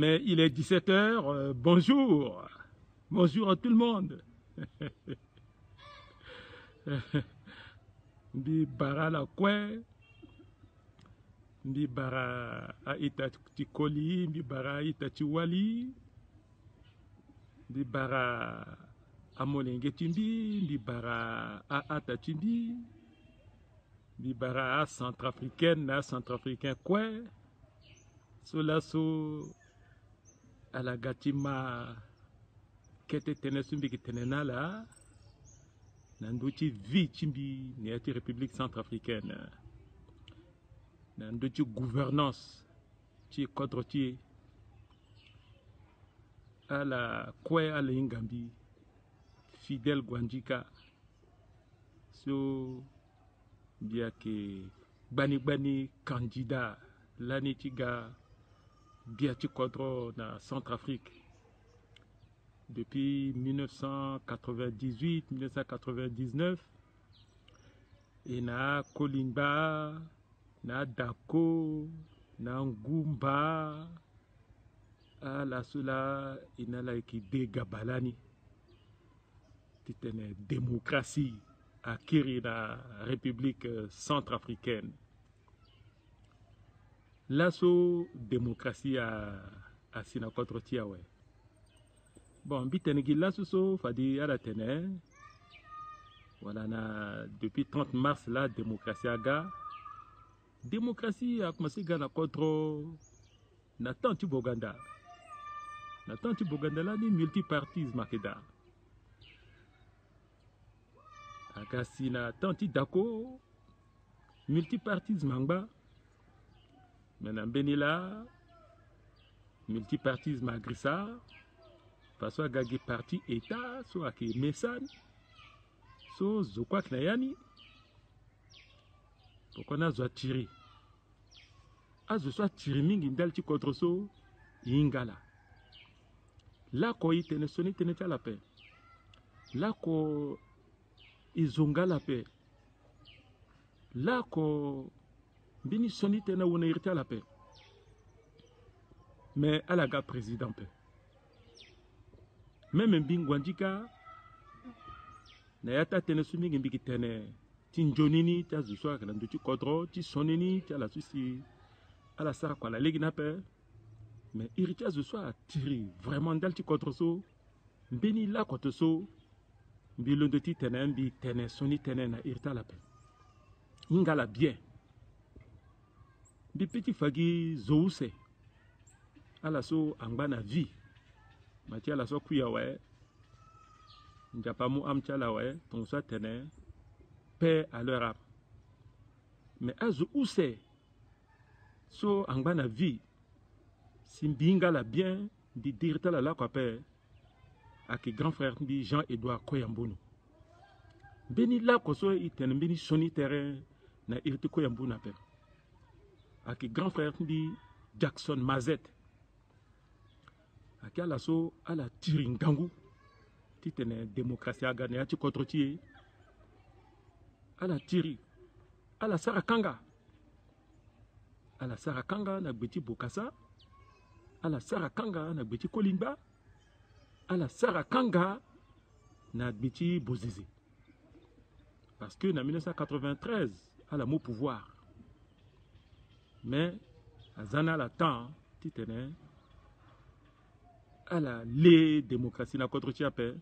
Mais il est 17 heures. Bonjour. Bonjour à tout le monde. Mbi bara la kwe. Mbi bara a Itatikoli. Mbi bara a Itachiwali. Mbi bara a Molenge Timbi. Mbi bara a Atatimbi. Mbi bara a Centrafricaine. A Centrafricain kwe. Sola so a la gatima kete tene sumbi ki tene nala nanduchi vi chimbi niati République centrafricaine nanduchi gouvernance chi kodrochi à la kwe à la ingambi Fidel Gwandika so bien que bani candidat lani chiga biati kodro na Centrafrique depuis 1998-1999 et na Kolimba, na Dako, na Ngumba, à la sola inala qui Gabalani, titene démocratie à Kiri la République centrafricaine. L'assaut démocratie à Sinakotrotiawe. Bon, bitenegi la soso fadi à la tene. Voilà, depuis 30 mars, la démocratie a ga. Démocratie a commencé à contre na tanti Boganda. Na tanti Boganda là, ni multipartisme makeda. Agasi na tanti dako, multipartisme angba. Maintenant, benila, multipartisme agrissa. Parce que gagi parti état so ake mesan so zokwa knayani pokona zo tiri azo so tiri mingi ndalti contre so ingala la ko itene soni tene la paix la ko izonga la paix la ko bini soni tene wona irta la paix mais à la ga président paix. Même Mbingwandika, na yata tene sumi ngimbiki tene tinjonini tia zuswa kana nduchi kodro ti sonini tia la susi ala sara kwa la legi na pe mais iritia zuswa tiri vraiment dal ti kodro so mbeni la koto so mbilondo ti tene mbi tene soni tene na irita la pe ingala bien mbi petit fagi zouse ala so angba na vie Matia la so kuya we njapamu amchala we ton so tene paix à leur âme mais azu use so angba na vie simbinga la bien di dirta la kwa paix ak grand frère bi Jean-Edouard Koyambono beni la ko so itene beni soni terrain na irti Koyambono paix ak grand frère bi Jackson Mazet à la so à la tiringangu titene démocratie a gagné à ti contre à la tiri à la sarakanga na gbeti Bokassa à la sarakanga na gbeti Kolimba à la sarakanga na gbeti Bozizé parce que en 1993 à la mot pouvoir mais à zana la temps titene à la les démocratie na contre paix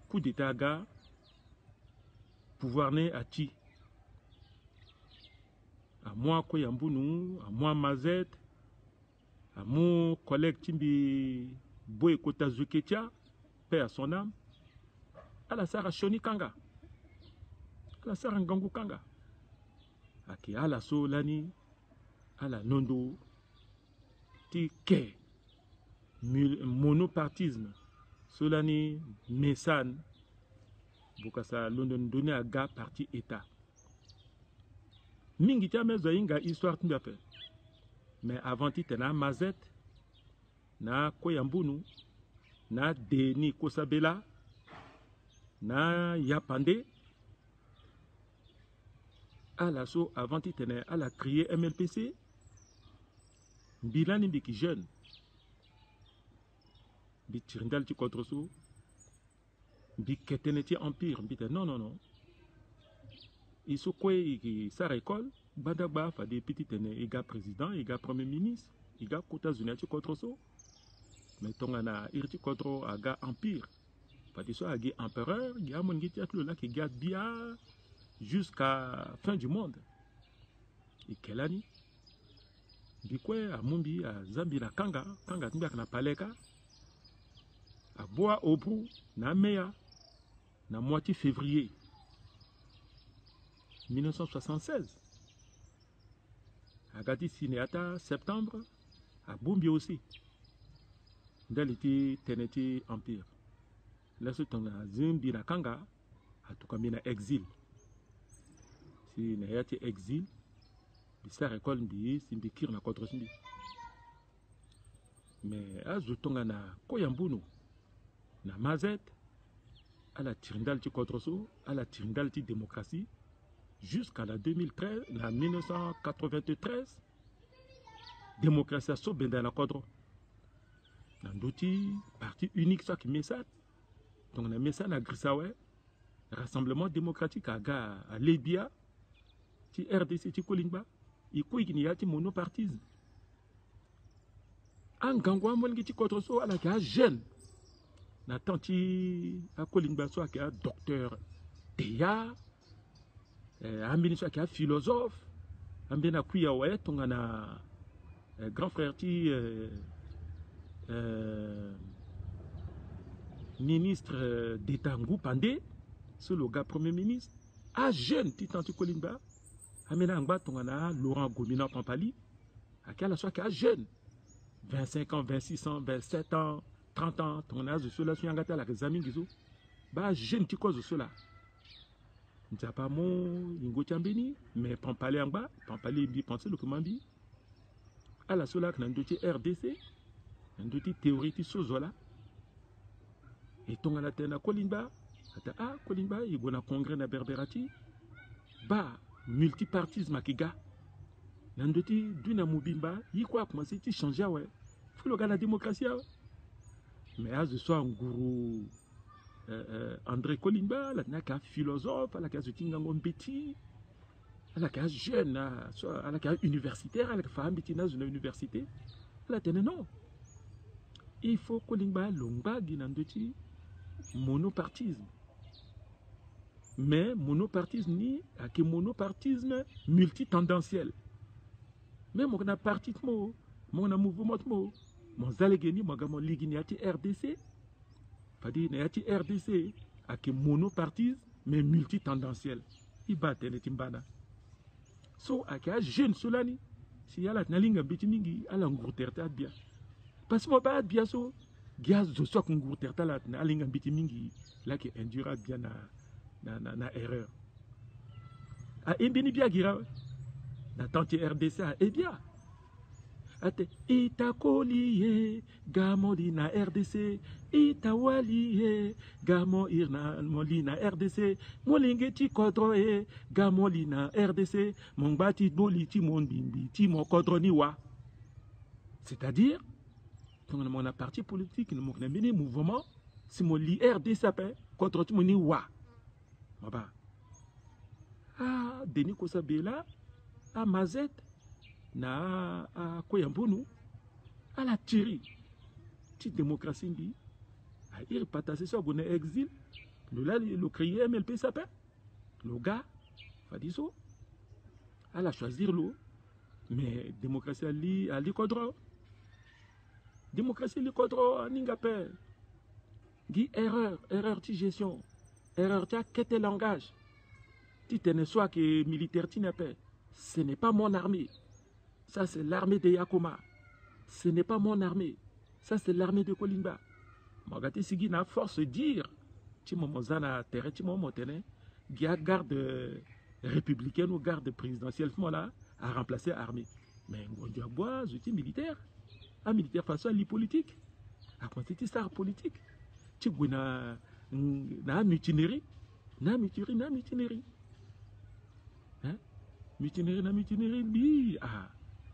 coup d'état ga pouvoir né à ti à moi Koyambono à moi Mazet à mon collègue Timbi Boy Kota Zuketia paix à son âme à la Sara Shoni Kanga à la Sara Ngangu Kanga à la Solani à la Nondo ti ke monopartisme Solani Messan Bokassa London donné à ga parti état mingi tia mezo inga histoire timbape mais avant titena Mazet na Koyambono na Deni Kosabela na Yapande à la so avant titene à la crier MLPC bilani biki jeune bi tirindal ti contre so bi ketene ti empire bi te non il so kwe i sara école banda ba fa de petit tene iga président iga premier ministre iga kota zunia ti contre so mais tonga na ir ti contre aga empire fa de so agi empereur gi amon gi ti atlo la ki ga bia jusqu'à fin du monde i kelani bikwe a mumbi a zambi na kanga timbiaka na paleka a boa obru na meya na moitié février 1976 a gati sinéata septembre a bombi aussi ndali ti tene ti empire la so tonga zimbi na kanga a tukami na exil si na ya ti exil bisar école mbi simbi kir na contre simbi mais azu tonga na koyambunu na mazet ala tirindal ti contre so ala tirindal ti démocratie jusqu'à la 2013 na 1993 démocratie so benda na contre na ndoti parti unique so ki mesat donc na mesat na grisawe rassemblement démocratique aga a Libya ti RDC ti kolingba i koyini ya ti monopartisme an gangwa molngi ti contre so ala ka jeune na tanti a kolingba so aka docteur Teya ambini so aka philosophe ambina kuya wa tonga na grand frère ti ministre d'état Ngupande so le gars premier ministre a jeune ti tanti kolingba amena ngba tonga na Laurent Gomina Pampali akala so aka jeune 25 ans 26 ans 27 ans 30 ans tonga na zo la suangata la examen gizo ba jeune ti cause cela nzapa mo ingo chambeni mais Pampali ngba Pampali bi penser le komandi ala sola kana ndoti RDC ndoti théorie ti sozola et tonga na tena kolimba ata kolimba igona congrès na berberati ba multipartisme akiga nandoti duna mubimba yikwa commencer ti changer ouais faut le la démocratie mais à ce soir nguru André Kolimba la naka philosophe la ka zutinga ngombeti la ka jeune la ka universitaire la ka femme beti na une université la tene non il faut Kolimba longba ginandoti monopartisme mais monopartisme ni ake monopartisme multitendanciel mais mon na parti mo mon mouvement mo mon zalegeni mo gamo ligini ati RDC fadi na ati RDC ake monopartisme mais multitendanciel ibate ne timbana so ake jeune solani si yala na linga biti mingi ala ngurterta bien parce que mo ba bien so gaz zo so ngurterta la na linga biti mingi la ke endura bien na erreur a imbini bia gira na tanti RDC a bien ate itakoliye gamodi na RDC itawaliye gamo irna moli na RDC molinge ti kodro gamoli na RDC mongbati boli ti mondimbi ti mo kodro ni wa c'est-à-dire ton mon parti politique no mo mini mouvement si mo li RDC pe kodro ti mo ni wa maba Denis Kosabela a Mazet na a Koyambunu à la Thierry petite démocratie bi a ir patase so gone exil le créer MLP s'appelle le gars fadiso à la choisir l'eau mais démocratie ali kodro démocratie li kodro ninga pe gi erreur ti gestion erreur ti quête langage ti tene soit que militaire ti n'a pas ce n'est pas mon armée. Ça, c'est l'armée de Yakoma. Ce n'est pas mon armée. Ça, c'est l'armée de Kolimba. Magati Sigi na force dire. Timomozana terre, Timomotene, qui a garde républicaine ou garde présidentielle, là, à remplacer l'armée. Mais on doit boire, outil militaire. Un militaire façon à politique. À quantité ça politique. Tu na mutinerie. Na mutinerie. Hein? Mutinerie, bi.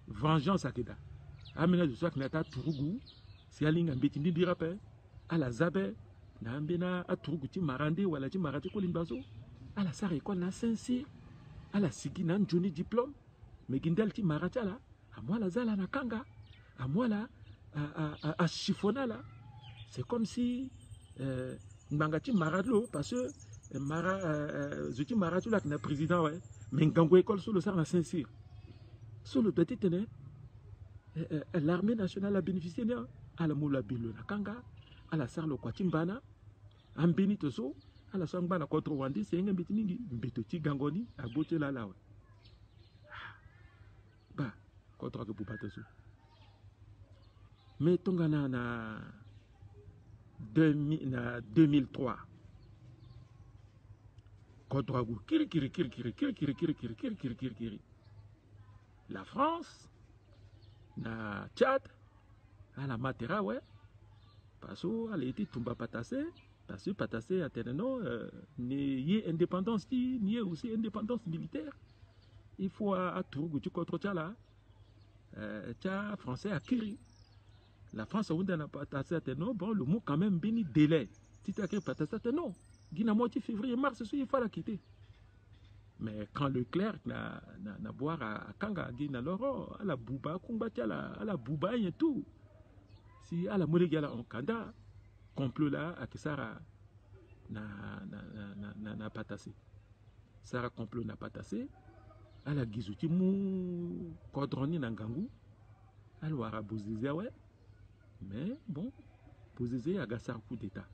Vengeance à Keda. Amena de soit que nata Tourougou, si alinga mbetindi dirape, ala zabe na ambena aturugu ti marande wala ti marati kolimbazo ala sara école na sensi ala sigi na njoni diplôme mais gindel ti marati ala amwala zala na kanga amwala a chiffona là c'est comme si nganga ti maratlo parce que zuti maratu là na président ouais mais ngango école solo sara na Saint-Cyr solo doit être l'armée nationale a bénéficié à la moula bilo na kanga à la sarlo kwa timbana ambeni toso à la sangba contre Rwanda c'est un mbiti mingi mbito ti gangoni a bote la la ba contre que pour toso mais tongana na 2003 contre kiri la France na Tchad à la Matera ouais parce que elle était tomba patassé parce que patassé à teneno ni indépendance ni aussi indépendance militaire il faut à tout tu contre Tchala Tchad français à Kiri la France on a patassé à teneno bon le mot quand même béni délai si tu as créé patassé à teneno guina moitié février mars il faut la quitter. Mais quand Leclerc na boire à Kanga, na loro, à la Bouba, Kumbati, à la Bouba et tout. Si à la Molegala en Kanda, complot là, à Kisara n'a pas tassé. Sarah complot n'a pas tassé. À la Gizouti mou Kodroni Nangangu. À l'Ouara Bouzizé, ouais. Mais bon, Bouzizé a gassé un coup d'état.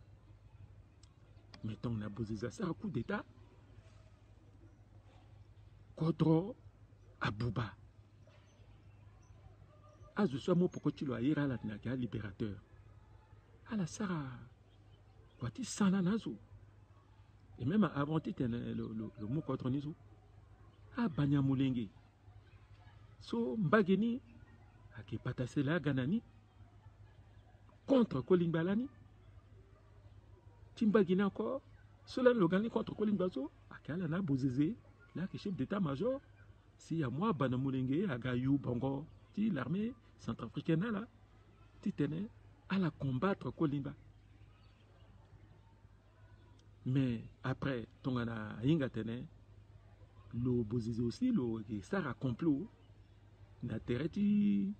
Mettons, on a Bouzizé un coup d'état. Kodro Abouba. Ah, je suis mot pour que tu le ailles à la libérateur. À la Sarah. Quoi, tu s'en nazo. Et même avant, tu as le mot contre Nizo. Ah, Banyamulenge. So, Mbageni, à qui patasse la Ganani. Contre Kolimbalani. Timbagini encore. Cela le gagné contre Kolimbazo. À Kalana Bouzizé. Là, que chef d'état-major, si y a moi, Banamulenge, à Gayou, Bongo, l'armée centrafricaine, là, tu tenais à la combattre Kolimba. Mais après, Tongana, Inga tenait, le Bozizé aussi, le Sarah complot, n'a terre, tu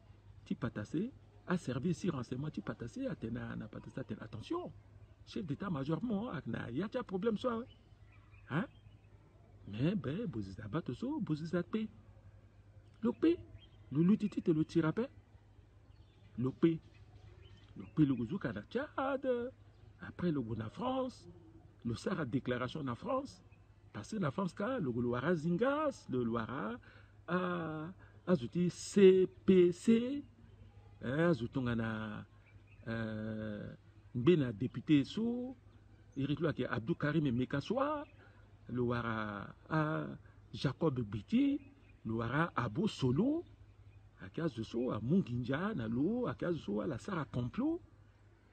patassé, a servi si renseignement, tu patassé, à tena, n'a patassé, attention, chef d'état-major, moi, il y a un problème, soit, hein? Mais ben, Bozizé Batoso, Bozizé P. Le P, le lutiti le tirapé. Le P, le Gouzouka na Tchad. Après le Gouna France, le Sarah déclaration na France. Parce que la France, le Loira Zingas, le Loira Azouti CPC, Azoutongana Mbena député sous, Eric Loaki Abdou Karim Mekassoua. Le Wara à Jacob Biti, le Wara à Abo Solo, à Kazuso, à Munginja, à l'eau, à Kazuso, à la Sarah Complot,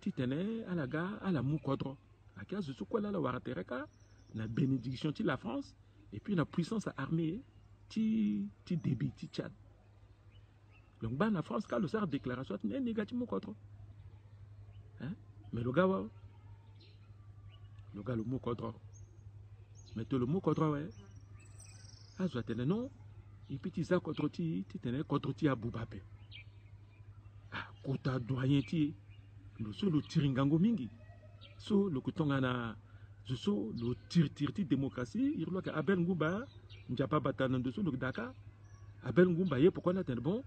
Titane, à la gare, à la Moukodro, à Kazuso, quoi là, la Wara Tereka, la bénédiction de la France, et puis la puissance armée, ti débit, ti Tchad. Donc, bah, la France, quand le Sarah déclaration, n'est négatif Moukodro. Hein? Mais le gars, le Moukodro. Mais tout le mot contre ouais. Ah, je t'ai non. Et puis tu sais contre ti, tu t'es contre ti à Boubapé. Ah, kota doyen ti. Le so le tiringango mingi. So le kutongana. Je so le tir démocratie. Il doit que Abel Ngumba, n'japa batana de so le Dakar. Abel Ngumba yé pourquoi n'a bon.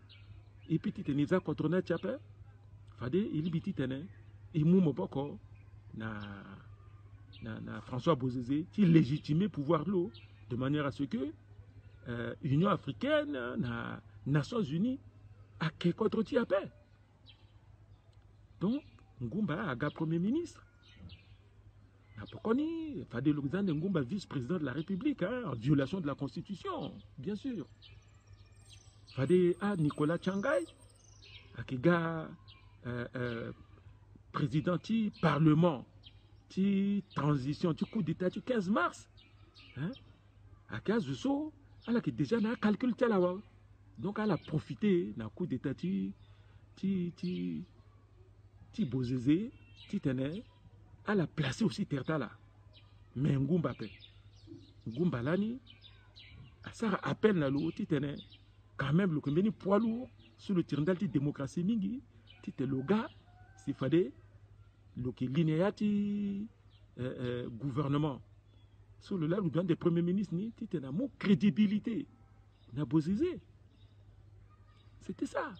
Et puis tu t'es contre na tchapé. Fade il biti tene. Et mou moboko na François Bozizé qui légitimait pouvoir l'eau de manière à ce que l'Union africaine, na Nations Unies, a quelque contre paix. Donc, Ngumba a premier ministre. Pourquoi ni Fade Alexandre Ngumba vice-président de la République, hein, en violation de la Constitution, bien sûr. Fade a Nicolas Tchangaï, a Kiga président du Parlement. Transition, tu coup d'état, tu 15 mars. Hein? À 15 jours, elle a déjà un calcul. Donc, elle a profité d'un coup d'état, Bozizé, titene à la placer aussi terta là mais ngumba pe ngumba lani ça appelle na lo titene quand même le combien poids lourd sur le terrain de démocratie mingi tite le gars s'il fallait le qui linéati gouvernement sur le là le des premiers ministres ni titene mon crédibilité na bozizé c'était ça.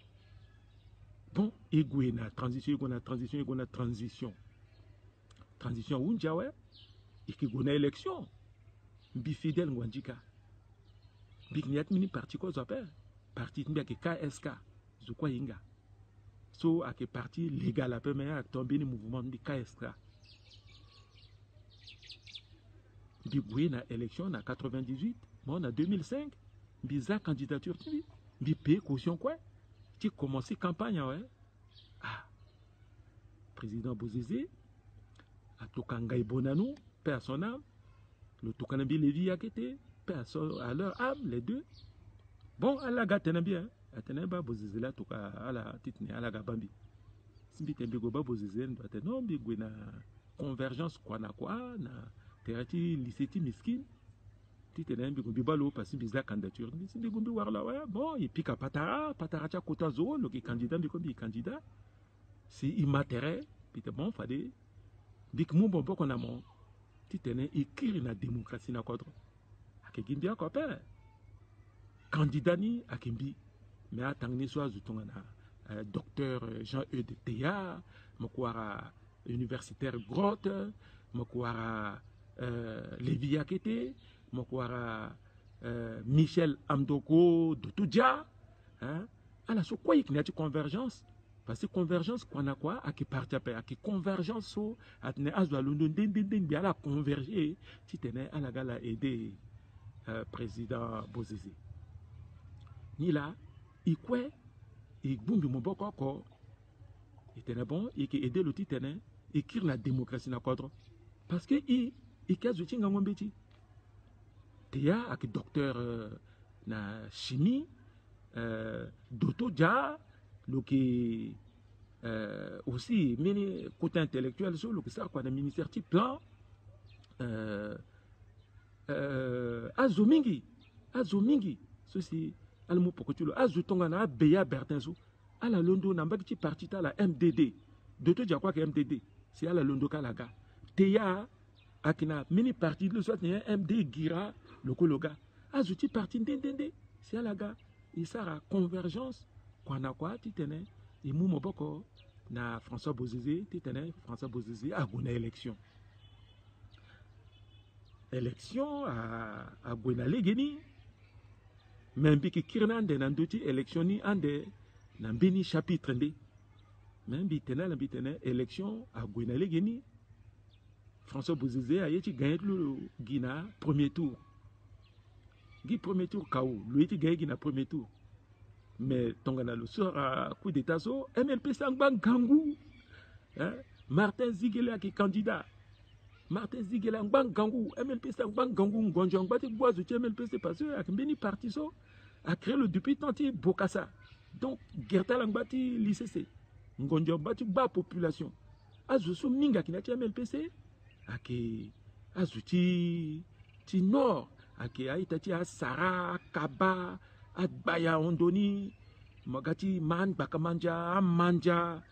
Bon, il y a une transition, transition unjawe, et qu'il y a une élection. Bifidel Ngwanjika. Big Niat Mini parti quoi s'appelle? Parti qui KSK. Zukwa Inga. So, à quel parti légal à peu mais à tomber le mouvement de KSK. Big y a une élection en 98, mais en 2005, bizarre candidature, big paye caution quoi? Tu commences campagne, ouais. Ah, président Bozizé, à Tokangaï Bonanou, paix à son âme, le Tokanambi Lévi a quitté, paix à leur âme, les deux. Bon, à la gâte, bien, à Teneba Bozizé, là, Toka, à la Titne, à la Gabambi. Si tu as Bozizé, doit être non, mais il y a convergence, quoi, na terati, lycéti, miskin. Tu t'es un bibalo parce que bizarre candidature. Si tu gombi war là, ouais, bon, et puis qu'à patara cha kota zo, le candidat, mais comme il candidat, c'est immatériel, puis t'es bon, fallait. Dit que mon bon qu'on a mon, tu t'es écrit la démocratie na kodro. A kegimbi a kopé. Candidat ni a kimbi, mais à tangni soit zutongana, docteur Jean-Eudes Théa, mokwara universitaire Grotte, mokwara Lévi Akete. Mokwara Michel Amdoko de Toudja. Alors, ce quoi il y a une convergence? Parce que convergence, qu'on a quoi? À qui parti à qui convergence, à tenir à London, bien la converger, si tenait à la gala aider président Bozizé. Ni là, il quoi? Il boum, mon bon corps. Il était bon, il qui aider le titre, écrire la démocratie dans le cadre. Parce que il casse le ting en petit. Théa avec docteur na chimie Doto Dja le qui aussi mini côté intellectuel sur le que ça quoi le ministère type plan azumingi ceci almo pokotulo azutonga na beya bertinzo à la londo na mbaki parti ta la MDD Doto Dja quoi que MDD c'est à la londo kalaga Théa akina mini parti le soit MD Gira le Kologa. Azuti parti ndendende. C'est à la gare. Il sera convergence. Quand on a quoi, tu tenais. Et mou boko na François Bozizé, tu tenais François Bozizé a gagné élection. Élection à Gwena Legeni. Même si Kirnan de Nandoti élection ni ande Nambini chapitre ndé. Même si tenait élection à Gwena Legeni. François Bozizé a gagné le Guina premier tour. Guy premier tour KO, lui qui gagne le premier tour. Mais Tongana le sort à coup d'état so, MLP Sangbang Gangou. Martin Ziguela qui est candidat. Martin Ziguela Ngbang Gangou, MLP Sangbang Gangou Ngonjong Bati Boazu MLP c'est passé avec Beni parti so a créé le député Tanti Bokassa. Donc Gerta Langbati l'ICC. Ngonjong Bati ba population. Azusu Minga qui n'a pas MLPC. Ake Azuti ti Nord. Ake Aitati a Sara, Kaba, Adbaya Ondoni, Magati Man, Bakamanja, Manja,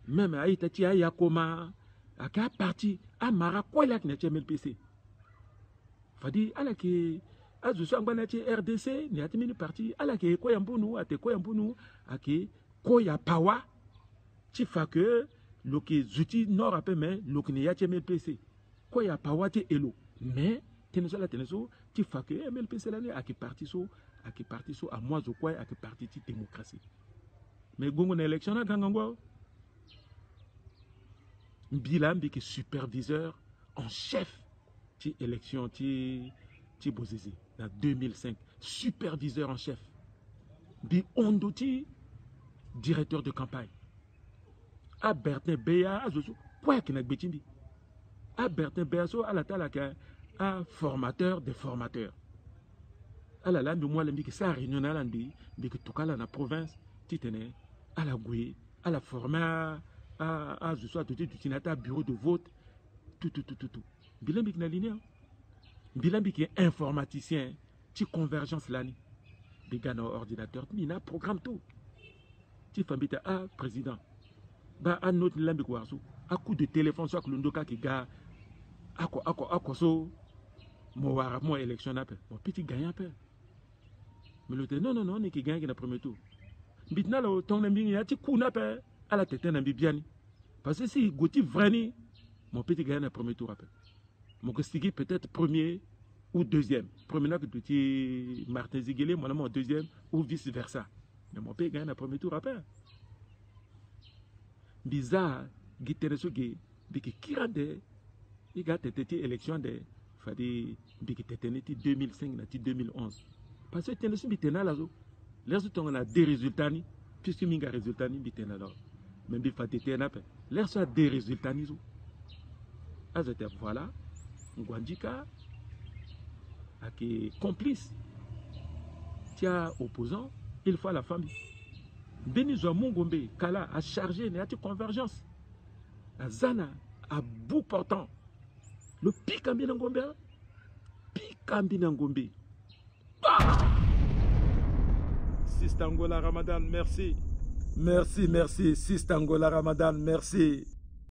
même Aitati a Yakoma, Aka parti, a Mara, quoi là qui n'a pas MLPC. Fadi, à la qui a Zousangbanati RDC, n'y a pas parti, à la qui est Koyambunu, à te Koyambunu, à qui Koya Pawa, tu fais que le qui Zouti Nord a peu, mais le qui n'y a pas MLPC. Koya Pawa te Elo. Mais, teneso ti fake MLPC l'année à qui parti so à moi je crois à qui parti ti démocratie mais gongo na élection na gangango bilambi qui superviseur en chef ti élection ti Bozizé en 2005 superviseur en chef bi ondo ti directeur de campagne a Bertin Beya azoso quoi qui na gbetimbi a Bertin Beya so à la talaka un formateur des formateurs. À la lande, moi, je ça réunion à la province, titane, à la goué, à la forma, je sois tout de bureau de vote, tout. Bilambi qui n'a ligne. Bilambi qui est informaticien, tu convergence l'année. Bigana ordinateur, il a programme tout. Tu fais président. Bah, un autre lambi quoi, à coup de téléphone, soit que l'ondoka qui gars, à quoi, moi élection n'a pas. Mon petit gagnant pas. Mais l'autre, non, on est qui gagne le premier tour. Maintenant, le ton n'a pas, tu coup n'a pas, à la tête n'a bien. Parce que si Gauthier Vrani, mon petit gagnant le premier tour après. Mon Kostigi peut-être premier ou deuxième. Premier que petit Martin Ziguele, mon deuxième ou vice versa. Mais mon petit gagnant le premier tour après. Bizarre, Gitereso Gay, Biki Kirade, il y a été élection de Fadi Biki Teteneti 2005 et 2011. Parce que Tenesu Bitena là, les autres ont des résultats, puisque Minga résultats ni Bitena là. Même si Fadi Tena, les autres ont des résultats ni. Voilà, Ngwandika, qui est complice, tiens opposant, il faut la famille. Benizo Mungombe, Kala a chargé une convergence. A Zana, à bout portant. Le Pikambi Ngombe. Pikambi Ngombe. Sistangola Ramadan, merci. Merci. Sistangola Ramadan, merci.